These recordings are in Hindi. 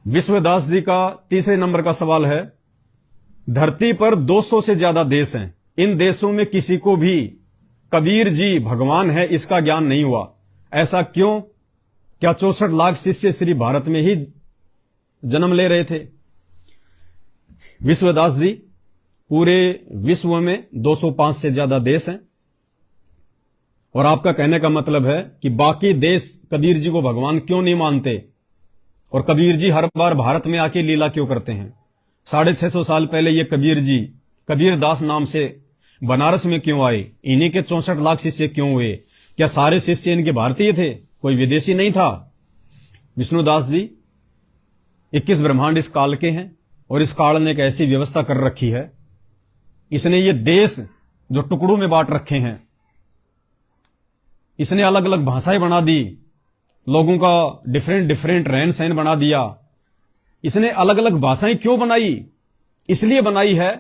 विश्वदास जी का तीसरे नंबर का सवाल है, धरती पर 200 से ज्यादा देश हैं, इन देशों में किसी को भी कबीर जी भगवान है इसका ज्ञान नहीं हुआ, ऐसा क्यों? क्या 64 लाख शिष्य श्री भारत में ही जन्म ले रहे थे? विश्वदास जी, पूरे विश्व में 205 से ज्यादा देश हैं और आपका कहने का मतलब है कि बाकी देश कबीर जी को भगवान क्यों नहीं मानते और कबीर जी हर बार भारत में आके लीला क्यों करते हैं? 650 साल पहले ये कबीर जी कबीर दास नाम से बनारस में क्यों आए? इन्हीं के 64 लाख शिष्य क्यों हुए? क्या सारे शिष्य इनके भारतीय थे, कोई विदेशी नहीं था? विष्णुदास जी, 21 ब्रह्मांड इस काल के हैं और इस काल ने एक ऐसी व्यवस्था कर रखी है, इसने ये देश जो टुकड़ों में बांट रखे हैं, इसने अलग अलग भाषाएं बना दी, लोगों का डिफरेंट रहन सहन बना दिया। इसने अलग अलग भाषाएं क्यों बनाई? इसलिए बनाई है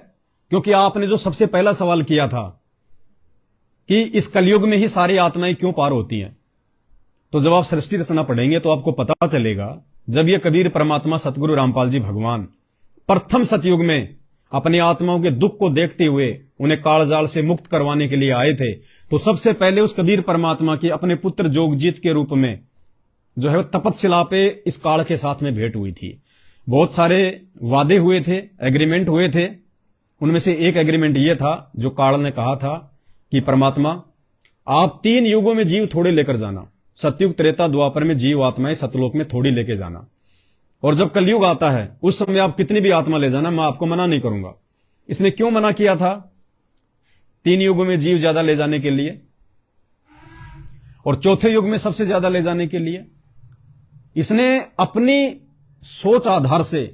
क्योंकि आपने जो सबसे पहला सवाल किया था कि इस कलयुग में ही सारी आत्माएं क्यों पार होती हैं, तो जब आप सृष्टि रचना पढ़ेंगे तो आपको पता चलेगा, जब ये कबीर परमात्मा सतगुरु रामपाल जी भगवान प्रथम सतयुग में अपनी आत्माओं के दुख को देखते हुए उन्हें कालजाल से मुक्त करवाने के लिए आए थे, तो सबसे पहले उस कबीर परमात्मा की अपने पुत्र जोगजीत के रूप में जो है तपतशिला पे इस काल के साथ में भेंट हुई थी। बहुत सारे वादे हुए थे, एग्रीमेंट हुए थे। उनमें से एक एग्रीमेंट यह था जो काल ने कहा था कि परमात्मा आप 3 युगों में जीव थोड़े लेकर जाना, सतयुग त्रेता द्वापर में जीव आत्माएं सतलोक में थोड़ी लेके जाना, और जब कलयुग आता है उस समय आप कितनी भी आत्मा ले जाना, मैं आपको मना नहीं करूंगा। इसने क्यों मना किया था? 3 युगों में जीव ज्यादा ले जाने के लिए और चौथे युग में सबसे ज्यादा ले जाने के लिए। इसने अपनी सोच आधार से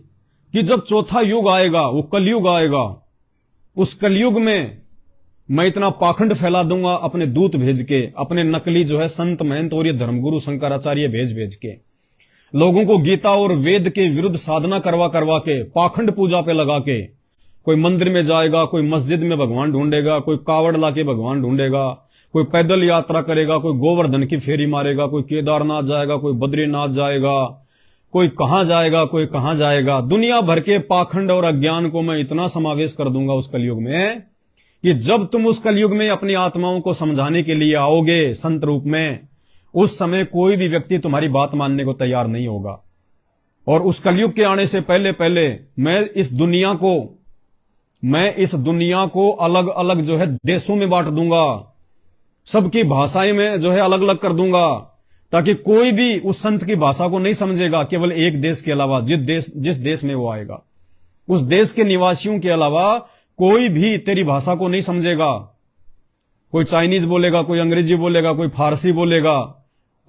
कि जब चौथा युग आएगा, वो कलयुग आएगा, उस कलयुग में मैं इतना पाखंड फैला दूंगा अपने दूत भेज के, अपने नकली जो है संत महंत और ये धर्मगुरु शंकराचार्य भेज के लोगों को गीता और वेद के विरुद्ध साधना करवा करवा के, पाखंड पूजा पे लगा के, कोई मंदिर में जाएगा, कोई मस्जिद में भगवान ढूंढेगा, कोई कावड़ लाके भगवान ढूंढेगा, कोई पैदल यात्रा करेगा, कोई गोवर्धन की फेरी मारेगा, कोई केदारनाथ जाएगा, कोई बद्रीनाथ जाएगा, कोई कहां जाएगा, कोई कहां जाएगा। दुनिया भर के पाखंड और अज्ञान को मैं इतना समावेश कर दूंगा उस कलयुग में कि जब तुम उस कलयुग में अपनी आत्माओं को समझाने के लिए आओगे संत रूप में, उस समय कोई भी व्यक्ति तुम्हारी बात मानने को तैयार नहीं होगा। और उस कलयुग के आने से पहले पहले मैं इस दुनिया को अलग अलग जो है देशों में बांट दूंगा, सबकी भाषाएं में जो है अलग अलग कर दूंगा, ताकि कोई भी उस संत की भाषा को नहीं समझेगा। केवल एक देश के अलावा जिस देश में वो आएगा, उस देश के निवासियों के अलावा कोई भी तेरी भाषा को नहीं समझेगा। कोई चाइनीज बोलेगा, कोई अंग्रेजी बोलेगा, कोई फारसी बोलेगा,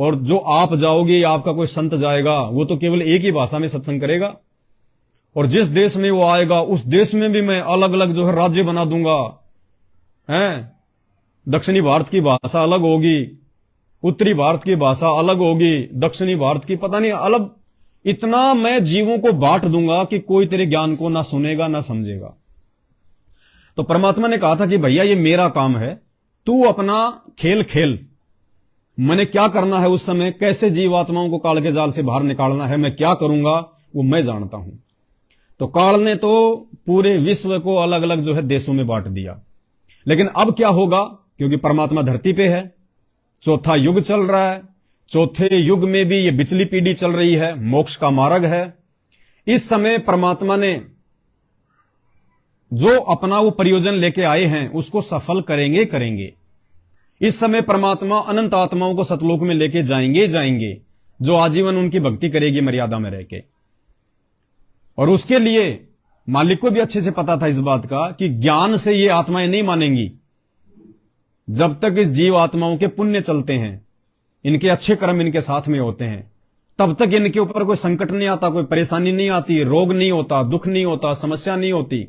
और जो आप जाओगे या आपका कोई संत जाएगा वो तो केवल एक ही भाषा में सत्संग करेगा। और जिस देश में वो आएगा उस देश में भी मैं अलग अलग जो है राज्य बना दूंगा। हैं, दक्षिणी भारत की भाषा अलग होगी, उत्तरी भारत की भाषा अलग होगी, दक्षिणी भारत की पता नहीं अलग। इतना मैं जीवों को बांट दूंगा कि कोई तेरे ज्ञान को ना सुनेगा ना समझेगा। तो परमात्मा ने कहा था कि भैया ये मेरा काम है, तू अपना खेल खेल। मैंने क्या करना है उस समय, कैसे जीवात्माओं को काल के जाल से बाहर निकालना है, मैं क्या करूंगा वो मैं जानता हूं। तो काल ने तो पूरे विश्व को अलग अलग जो है देशों में बांट दिया। लेकिन अब क्या होगा, क्योंकि परमात्मा धरती पे है, चौथा युग चल रहा है, चौथे युग में भी ये बिचली पीढ़ी चल रही है, मोक्ष का मार्ग है। इस समय परमात्मा ने जो अपना वो प्रयोजन लेके आए हैं उसको सफल करेंगे। इस समय परमात्मा अनंत आत्माओं को सतलोक में लेके जाएंगे, जो आजीवन उनकी भक्ति करेगी मर्यादा में रहके। और उसके लिए मालिक को भी अच्छे से पता था इस बात का कि ज्ञान से ये आत्माएं नहीं मानेंगी। जब तक इस जीव आत्माओं के पुण्य चलते हैं, इनके अच्छे कर्म इनके साथ में होते हैं, तब तक इनके ऊपर कोई संकट नहीं आता, कोई परेशानी नहीं आती, रोग नहीं होता, दुख नहीं होता, समस्या नहीं होती।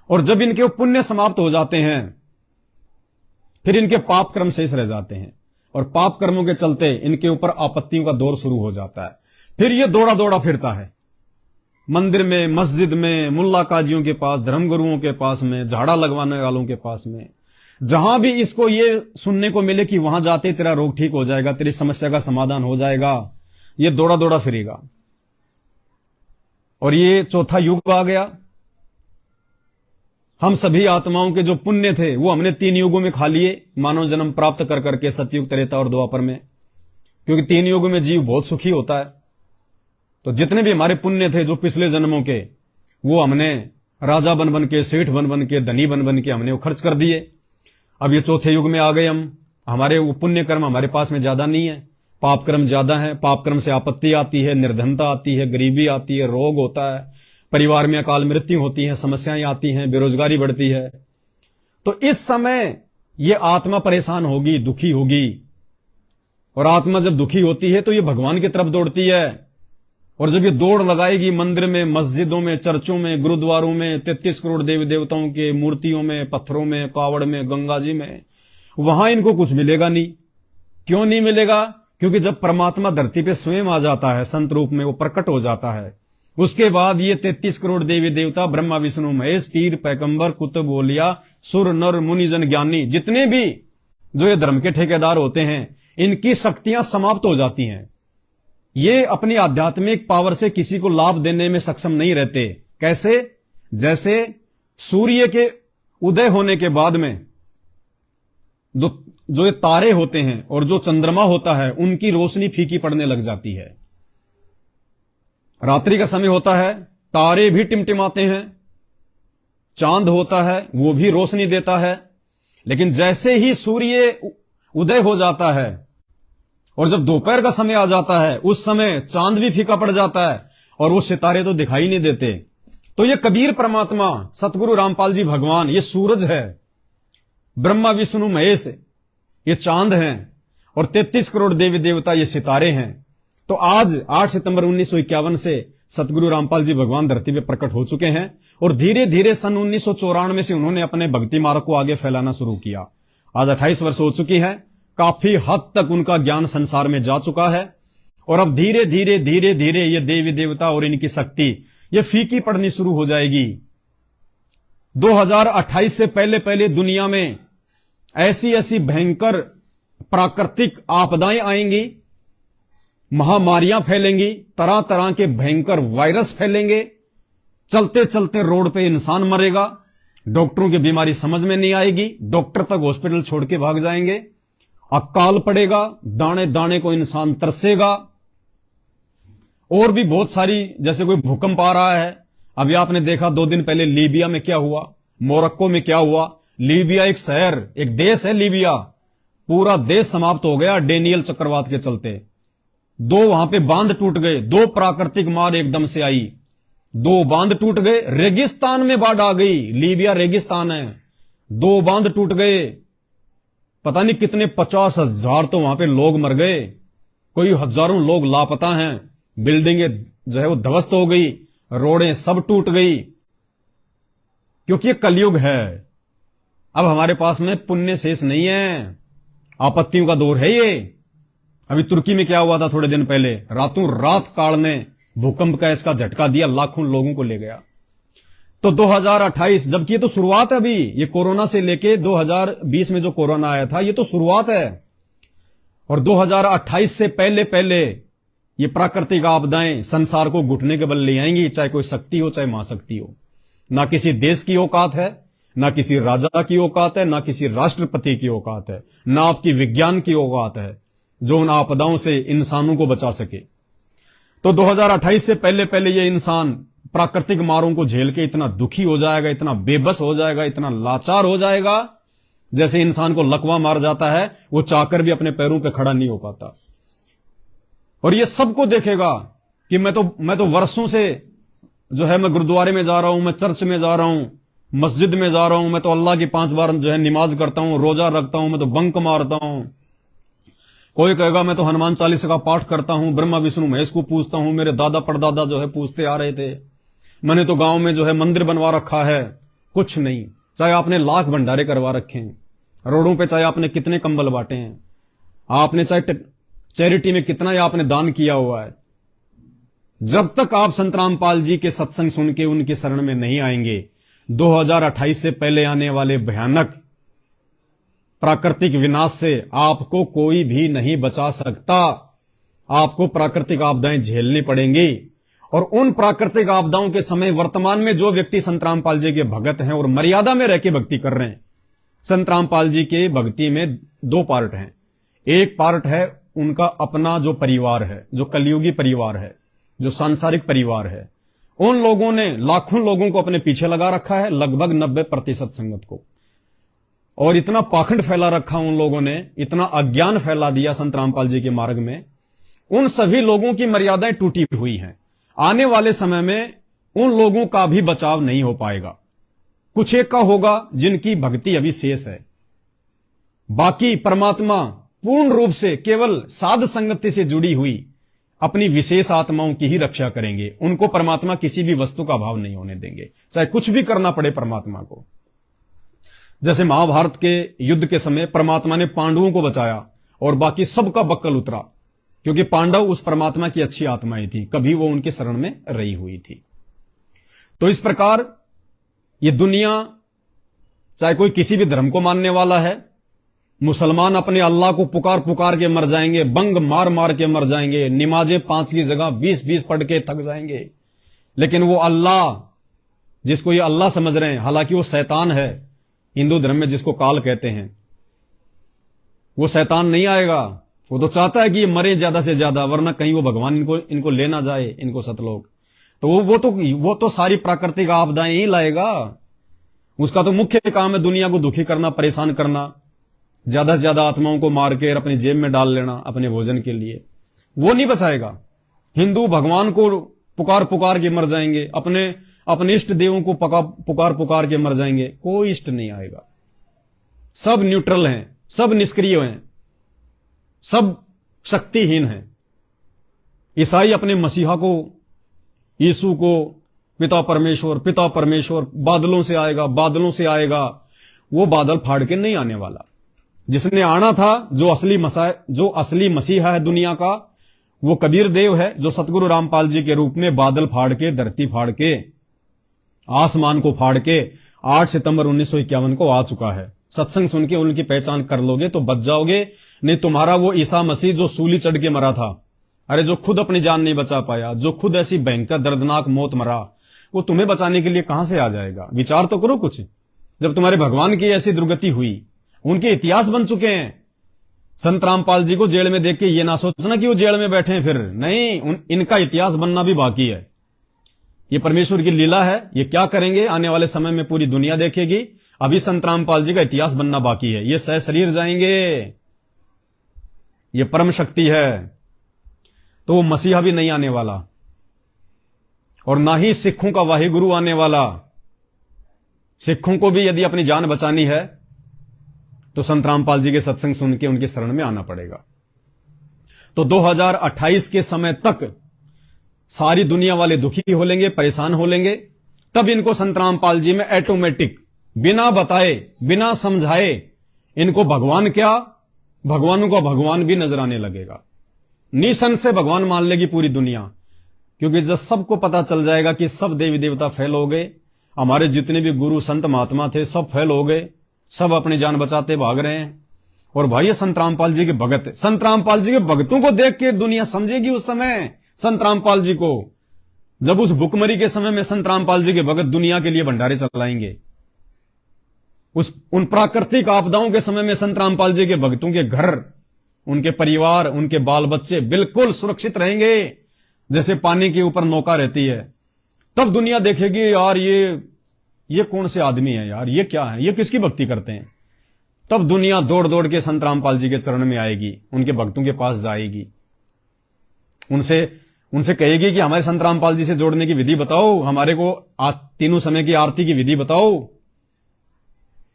और जब इनके पुण्य समाप्त हो जाते हैं फिर इनके पाप कर्म शेष रह जाते हैं, और पाप कर्मों के चलते इनके ऊपर आपत्तियों का दौर शुरू हो जाता है। फिर ये दौड़ा फिरता है मंदिर में, मस्जिद में, मुल्ला काजियों के पास, धर्मगुरुओं के पास में, झाड़ा लगवाने वालों के पास में, जहां भी इसको ये सुनने को मिले कि वहां जाते तेरा रोग ठीक हो जाएगा, तेरी समस्या का समाधान हो जाएगा, ये दौड़ा फिरेगा। और ये चौथा युग आ गया। हम सभी आत्माओं के जो पुण्य थे वो हमने 3 युगों में खा लिए, मानव जन्म प्राप्त कर करके, सतयुग, त्रेता और द्वापर में, क्योंकि 3 युगों में जीव बहुत सुखी होता है। तो जितने भी हमारे पुण्य थे जो पिछले जन्मों के, वो हमने राजा बन बन के, सेठ बन बन के, धनी बन बन के हमने वो खर्च कर दिए। अब ये चौथे युग में आ गए हम। हमारे वो पुण्य कर्म हमारे पास में ज्यादा नहीं है, पाप कर्म ज्यादा है। पाप कर्म से आपत्ति आती है, निर्धनता आती है, गरीबी आती है, रोग होता है, परिवार में अकाल मृत्यु होती है, समस्याएं आती हैं, बेरोजगारी बढ़ती है। तो इस समय ये आत्मा परेशान होगी, दुखी होगी। और आत्मा जब दुखी होती है तो ये भगवान की तरफ दौड़ती है। और जब ये दौड़ लगाएगी मंदिर में, मस्जिदों में, चर्चों में, गुरुद्वारों में, 33 करोड़ देवी देवताओं के मूर्तियों में, पत्थरों में, कावड़ में, गंगा जी में, वहां इनको कुछ मिलेगा नहीं। क्यों नहीं मिलेगा? क्योंकि जब परमात्मा धरती पे स्वयं आ जाता है, संत रूप में वो प्रकट हो जाता है, उसके बाद ये 33 करोड़ देवी देवता, ब्रह्मा विष्णु महेश, पीर पैगंबर, कुतुब औलिया, सुर नर मुनिजन ज्ञानी, जितने भी जो ये धर्म के ठेकेदार होते हैं, इनकी शक्तियां समाप्त हो जाती हैं। ये अपनी आध्यात्मिक पावर से किसी को लाभ देने में सक्षम नहीं रहते। कैसे? जैसे सूर्य के उदय होने के बाद में जो ये तारे होते हैं और जो चंद्रमा होता है, उनकी रोशनी फीकी पड़ने लग जाती है। रात्रि का समय होता है, तारे भी टिमटिमाते हैं, चांद होता है वो भी रोशनी देता है। लेकिन जैसे ही सूर्य उदय हो जाता है और जब दोपहर का समय आ जाता है, उस समय चांद भी फीका पड़ जाता है और वो सितारे तो दिखाई नहीं देते। तो ये कबीर परमात्मा, सतगुरु रामपाल जी भगवान, ये सूरज है, ब्रह्मा विष्णु महेश ये चांद हैं, और 33 करोड़ देवी देवता ये सितारे हैं। तो आज 8 सितंबर 1951 से सतगुरु रामपाल जी भगवान धरती पे प्रकट हो चुके हैं। और धीरे धीरे सन 1994 से उन्होंने अपने भक्ति मार्ग को आगे फैलाना शुरू किया। आज 28 वर्ष हो चुकी है। काफी हद तक उनका ज्ञान संसार में जा चुका है। और अब धीरे धीरे धीरे धीरे ये देवी देवता और इनकी शक्ति ये फीकी पड़नी शुरू हो जाएगी। 2028 से पहले पहले दुनिया में ऐसी ऐसी भयंकर प्राकृतिक आपदाएं आएंगी, महामारियां फैलेंगी, तरह तरह के भयंकर वायरस फैलेंगे, चलते चलते रोड पे इंसान मरेगा, डॉक्टरों की बीमारी समझ में नहीं आएगी, डॉक्टर तक हॉस्पिटल छोड़ के भाग जाएंगे, अकाल पड़ेगा, दाने दाने को इंसान तरसेगा। और भी बहुत सारी, जैसे कोई भूकंप आ रहा है। अभी आपने देखा 2 दिन पहले लीबिया में क्या हुआ, मोरक्को में क्या हुआ। लीबिया एक शहर, एक देश है लीबिया, पूरा देश समाप्त हो गया डेनियल चक्रवात के चलते। 2 वहां पे बांध टूट गए, 2 प्राकृतिक मार एकदम से आई, 2 बांध टूट गए, रेगिस्तान में बाढ़ आ गई। लीबिया रेगिस्तान है, 2 बांध टूट गए, पता नहीं कितने 50,000 तो वहां पे लोग मर गए, कोई हजारों लोग लापता हैं, बिल्डिंगें जो है वो ध्वस्त हो गई, रोडें सब टूट गई। क्योंकि ये कलयुग है। अब हमारे पास में पुण्य शेष नहीं है, आपत्तियों का दौर है ये। अभी तुर्की में क्या हुआ था थोड़े दिन पहले, रातों रात काल ने भूकंप का इसका झटका दिया, लाखों लोगों को ले गया। तो 2028, जबकि ये तो शुरुआत है अभी, ये कोरोना से लेके 2020 में जो कोरोना आया था, ये तो शुरुआत है। और 2028 से पहले पहले ये प्राकृतिक आपदाएं संसार को घुटने के बल ले आएंगी, चाहे कोई शक्ति हो चाहे महाशक्ति हो। ना किसी देश की औकात है, ना किसी राजा की औकात है, ना किसी राष्ट्रपति की औकात है, ना आपकी विज्ञान की औकात है जो उन आपदाओं से इंसानों को बचा सके। तो 2028 से पहले पहले ये इंसान प्राकृतिक मारों को झेल के इतना दुखी हो जाएगा, इतना बेबस हो जाएगा, इतना लाचार हो जाएगा, जैसे इंसान को लकवा मार जाता है, वो चाहकर भी अपने पैरों पे खड़ा नहीं हो पाता। और ये सबको देखेगा कि मैं तो वर्षों से जो है, मैं गुरुद्वारे में जा रहा हूं, मैं चर्च में जा रहा हूं, मस्जिद में जा रहा हूं, मैं तो अल्लाह की 5 बार जो है नमाज करता हूं, रोजा रखता हूं, मैं तो बंक मारता हूं। कोई कहेगा मैं तो हनुमान चालीसा का पाठ करता हूं, ब्रह्मा विष्णु महेश को पूजता हूं, मेरे दादा परदादा जो है पूजते आ रहे थे, मैंने तो गांव में जो है मंदिर बनवा रखा है। कुछ नहीं, चाहे आपने लाख भंडारे करवा रखे हैं रोडों पे, चाहे आपने कितने कंबल बांटे हैं, आपने चाहे चैरिटी में कितना ही आपने दान किया हुआ है, जब तक आप संत रामपाल जी के सत्संग सुन के उनकी शरण में नहीं आएंगे, 2028 से पहले आने वाले भयानक प्राकृतिक विनाश से आपको कोई भी नहीं बचा सकता। आपको प्राकृतिक आपदाएं झेलनी पड़ेंगी। और उन प्राकृतिक आपदाओं के समय वर्तमान में जो व्यक्ति संत रामपाल जी के भगत हैं और मर्यादा में रह के भक्ति कर रहे हैं, संत रामपाल जी के भक्ति में दो पार्ट हैं। एक पार्ट है उनका अपना जो परिवार है, जो कलयुगी परिवार है, जो सांसारिक परिवार है। उन लोगों ने लाखों लोगों को अपने पीछे लगा रखा है, लगभग 90% संगत को, और इतना पाखंड फैला रखा उन लोगों ने, इतना अज्ञान फैला दिया संत रामपाल जी के मार्ग में। उन सभी लोगों की मर्यादाएं टूटी हुई हैं। आने वाले समय में उन लोगों का भी बचाव नहीं हो पाएगा। कुछ एक का होगा जिनकी भक्ति अभी शेष है, बाकी परमात्मा पूर्ण रूप से केवल साध संगति से जुड़ी हुई अपनी विशेष आत्माओं की ही रक्षा करेंगे। उनको परमात्मा किसी भी वस्तु का अभाव नहीं होने देंगे, चाहे कुछ भी करना पड़े परमात्मा को। जैसे महाभारत के युद्ध के समय परमात्मा ने पांडवों को बचाया और बाकी सबका बक्कल उतरा, क्योंकि पांडव उस परमात्मा की अच्छी आत्माएं थी, कभी वो उनकी शरण में रही हुई थी। तो इस प्रकार ये दुनिया, चाहे कोई किसी भी धर्म को मानने वाला है, मुसलमान अपने अल्लाह को पुकार पुकार के मर जाएंगे, बंग मार मार के मर जाएंगे, नमाजें 5 की जगह 20-20 पढ़ के थक जाएंगे, लेकिन वो अल्लाह जिसको ये अल्लाह समझ रहे हैं, हालांकि वो शैतान है। हिंदू धर्म में जिसको काल कहते हैं, वो शैतान नहीं आएगा। वो तो चाहता है कि ये मरे ज्यादा से ज्यादा, वरना कहीं वो भगवान इनको ले ना जाए, इनको सतलोक। तो वो तो सारी प्राकृतिक आपदाएं ही लाएगा। उसका तो मुख्य काम है दुनिया को दुखी करना, परेशान करना, ज्यादा से ज्यादा आत्माओं को मार के अपनी जेब में डाल लेना अपने भोजन के लिए। वो नहीं बचाएगा। हिंदू भगवान को पुकार पुकार के मर जाएंगे, अपने इष्ट देवों को पुकार पुकार के मर जाएंगे, कोई इष्ट नहीं आएगा। सब न्यूट्रल हैं, सब निष्क्रिय हैं, सब शक्तिहीन हैं। ईसाई अपने मसीहा को, यीशु को पिता परमेश्वर बादलों से आएगा, बादलों से आएगा। वो बादल फाड़ के नहीं आने वाला। जिसने आना था, जो असली मसीहा है दुनिया का, वो कबीर देव है, जो सतगुरु रामपाल जी के रूप में बादल फाड़ के, धरती फाड़ के, आसमान को फाड़ के 8 सितंबर 1951 को आ चुका है। सत्संग सुन के उनकी पहचान कर लोगे तो बच जाओगे, नहीं तुम्हारा वो ईसा मसीह जो सूली चढ़ के मरा था, अरे जो खुद अपनी जान नहीं बचा पाया, जो खुद ऐसी भयंकर दर्दनाक मौत मरा, वो तुम्हें बचाने के लिए कहां से आ जाएगा? विचार तो करो कुछ। जब तुम्हारे भगवान की ऐसी दुर्गति हुई, उनके इतिहास बन चुके हैं। संत रामपाल जी को जेल में देख के ये ना सोचना कि वो जेल में बैठे हैं, फिर नहीं, इनका इतिहास बनना भी बाकी है। ये परमेश्वर की लीला है। ये क्या करेंगे आने वाले समय में पूरी दुनिया देखेगी। अभी संत रामपाल जी का इतिहास बनना बाकी है। ये सह शरीर जाएंगे, ये परम शक्ति है। तो वो मसीहा भी नहीं आने वाला, और ना ही सिखों का वाहिगुरु आने वाला। सिखों को भी यदि अपनी जान बचानी है तो संत रामपाल जी के सत्संग सुन के उनकी शरण में आना पड़ेगा। तो 2028 के समय तक सारी दुनिया वाले दुखी हो लेंगे, परेशान हो लेंगे। तब इनको संत रामपाल जी में ऑटोमेटिक, बिना बताए, बिना समझाए, इनको भगवान क्या, भगवानों का भगवान भी नजर आने लगेगा। निसंग से भगवान मान लेगी पूरी दुनिया, क्योंकि जब सबको पता चल जाएगा कि सब देवी देवता फेल हो गए, हमारे जितने भी गुरु संत महात्मा थे सब फेल हो गए, सब अपनी जान बचाते भाग रहे हैं। और भाई ये संत रामपाल जी के भगत, संत रामपाल जी के भगतों को देख के दुनिया समझेगी उस समय संत रामपाल जी को। जब उस भुखमरी के समय में संत रामपाल जी के भगत दुनिया के लिए भंडारे चलाएंगे, उन प्राकृतिक आपदाओं के समय में संत रामपाल जी के भक्तों के घर, उनके परिवार, उनके बाल बच्चे बिल्कुल सुरक्षित रहेंगे, जैसे पानी के ऊपर नौका रहती है। तब दुनिया देखेगी यार ये कौन से आदमी है यार, ये क्या है, ये किसकी भक्ति करते हैं। तब दुनिया दौड़ दौड़ के संत रामपाल जी के चरण में आएगी, उनके भक्तों के पास जाएगी, उनसे कहेगी कि हमारे संत रामपाल जी से जोड़ने की विधि बताओ, हमारे को तीनों समय की आरती की विधि बताओ।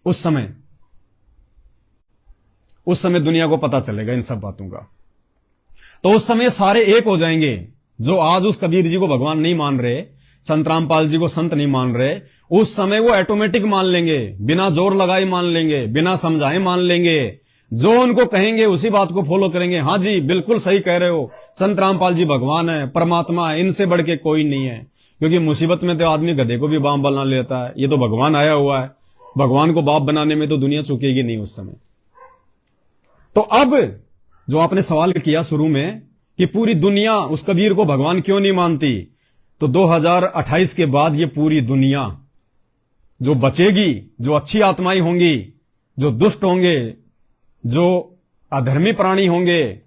उस समय दुनिया को पता चलेगा इन सब बातों का। तो उस समय सारे एक हो जाएंगे। जो आज उस कबीर जी को भगवान नहीं मान रहे, संत रामपाल जी को संत नहीं मान रहे, उस समय वो ऑटोमेटिक मान लेंगे, बिना जोर लगाए मान लेंगे, बिना समझाए मान लेंगे। जो उनको कहेंगे उसी बात को फॉलो करेंगे। हाँ जी, बिल्कुल सही कह रहे हो, संत रामपाल जी भगवान है, परमात्मा है, इनसे बढ़ के कोई नहीं है। क्योंकि मुसीबत में तो आदमी गधे को भी बाप बना लेता है, ये तो भगवान आया हुआ है। भगवान को बाप बनाने में तो दुनिया चुकेगी नहीं उस समय। तो अब जो आपने सवाल किया शुरू में कि पूरी दुनिया उस कबीर को भगवान क्यों नहीं मानती, तो 2028 के बाद ये पूरी दुनिया जो बचेगी, जो अच्छी आत्माएं होंगी, जो दुष्ट होंगे, जो अधर्मी प्राणी होंगे,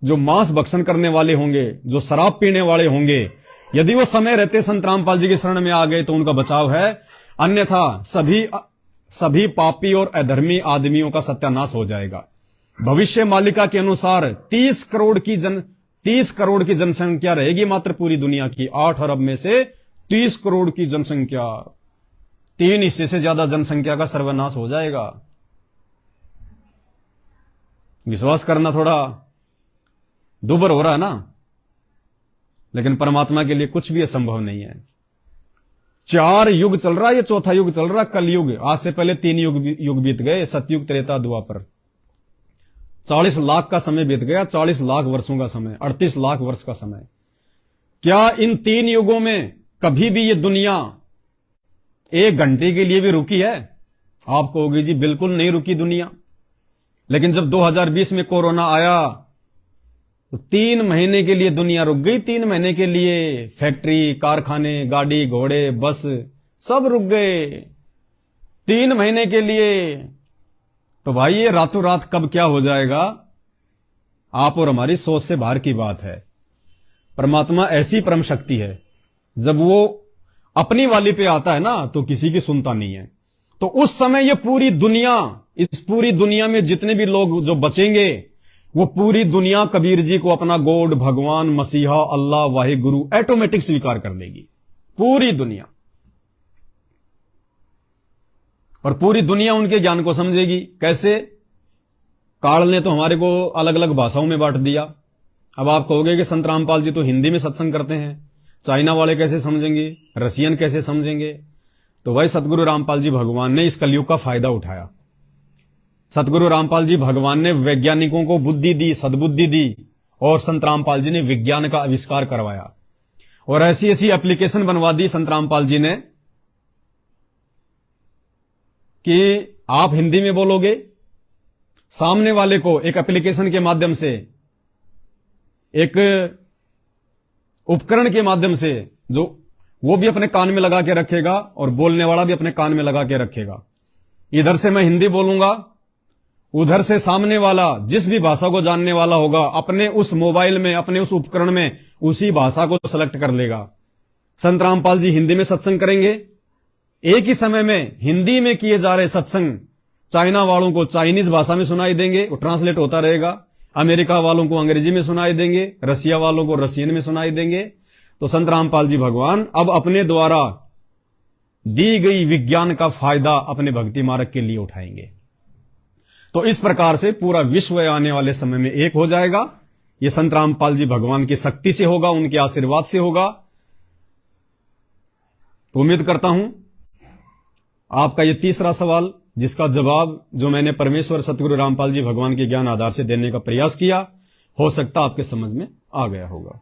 जो मांस भक्षण करने वाले होंगे, जो शराब पीने वाले होंगे, यदि वो समय रहते संत रामपाल जी की शरण में आ गए तो उनका बचाव है, अन्यथा सभी पापी और अधर्मी आदमियों का सत्यानाश हो जाएगा। भविष्य मालिका के अनुसार 30 करोड़ की जनसंख्या रहेगी मात्र पूरी दुनिया की। 8 अरब में से 30 करोड़ की जनसंख्या, 3 हिस्से से ज्यादा जनसंख्या का सर्वनाश हो जाएगा। विश्वास करना थोड़ा दुबर हो रहा है ना, लेकिन परमात्मा के लिए कुछ भी असंभव नहीं है। 4 युग चल रहा है, ये चौथा युग चल रहा, कलयुग। आज से पहले 3 युग बीत गए, सतयुग, त्रेता, द्वापर। 40 लाख का समय बीत गया, 40 लाख वर्षों का समय, 38 लाख वर्ष का समय। क्या इन 3 युगों में कभी भी ये दुनिया 1 घंटे के लिए भी रुकी है? आप कहोगे जी बिल्कुल नहीं रुकी दुनिया। लेकिन जब 2020 में कोरोना आया तो 3 महीने के लिए दुनिया रुक गई। 3 महीने के लिए फैक्ट्री, कारखाने, गाड़ी, घोड़े, बस सब रुक गए 3 महीने के लिए। तो भाई ये रातों रात कब क्या हो जाएगा, आप और हमारी सोच से बाहर की बात है। परमात्मा ऐसी परम शक्ति है, जब वो अपनी वाली पे आता है ना तो किसी की सुनता नहीं है। तो उस समय ये पूरी दुनिया, इस पूरी दुनिया में जितने भी लोग जो बचेंगे, वो पूरी दुनिया कबीर जी को अपना गॉड, भगवान, मसीहा, अल्लाह, वाहिगुरु ऑटोमेटिक स्वीकार कर लेगी, पूरी दुनिया। और पूरी दुनिया उनके ज्ञान को समझेगी। कैसे? काल ने तो हमारे को अलग अलग भाषाओं में बांट दिया। अब आप कहोगे कि संत रामपाल जी तो हिंदी में सत्संग करते हैं, चाइना वाले कैसे समझेंगे, रशियन कैसे समझेंगे? तो भाई सतगुरु रामपाल जी भगवान ने इस कलयुग का फायदा उठाया। सतगुरु रामपाल जी भगवान ने वैज्ञानिकों को बुद्धि दी, सद्बुद्धि दी, और संत रामपाल जी ने विज्ञान का आविष्कार करवाया। और ऐसी ऐसी एप्लीकेशन बनवा दी संत रामपाल जी ने कि आप हिंदी में बोलोगे, सामने वाले को एक एप्लीकेशन के माध्यम से, एक उपकरण के माध्यम से, जो वो भी अपने कान में लगा के रखेगा और बोलने वाला भी अपने कान में लगा के रखेगा। इधर से मैं हिंदी बोलूंगा, उधर से सामने वाला जिस भी भाषा को जानने वाला होगा अपने उस मोबाइल में, अपने उस उपकरण में उसी भाषा को सेलेक्ट कर लेगा। संत रामपाल जी हिंदी में सत्संग करेंगे, एक ही समय में हिंदी में किए जा रहे सत्संग चाइना वालों को चाइनीज भाषा में सुनाई देंगे, वो ट्रांसलेट होता रहेगा। अमेरिका वालों को अंग्रेजी में सुनाई देंगे, रसिया वालों को रशियन में सुनाई देंगे। तो संत रामपाल जी भगवान अब अपने द्वारा दी गई विज्ञान का फायदा अपने भक्ति मार्ग के लिए उठाएंगे। तो इस प्रकार से पूरा विश्व आने वाले समय में एक हो जाएगा। ये संत रामपाल जी भगवान की शक्ति से होगा, उनके आशीर्वाद से होगा। तो उम्मीद करता हूं आपका ये तीसरा सवाल, जिसका जवाब जो मैंने परमेश्वर सतगुरु रामपाल जी भगवान के ज्ञान आधार से देने का प्रयास किया, हो सकता आपके समझ में आ गया होगा।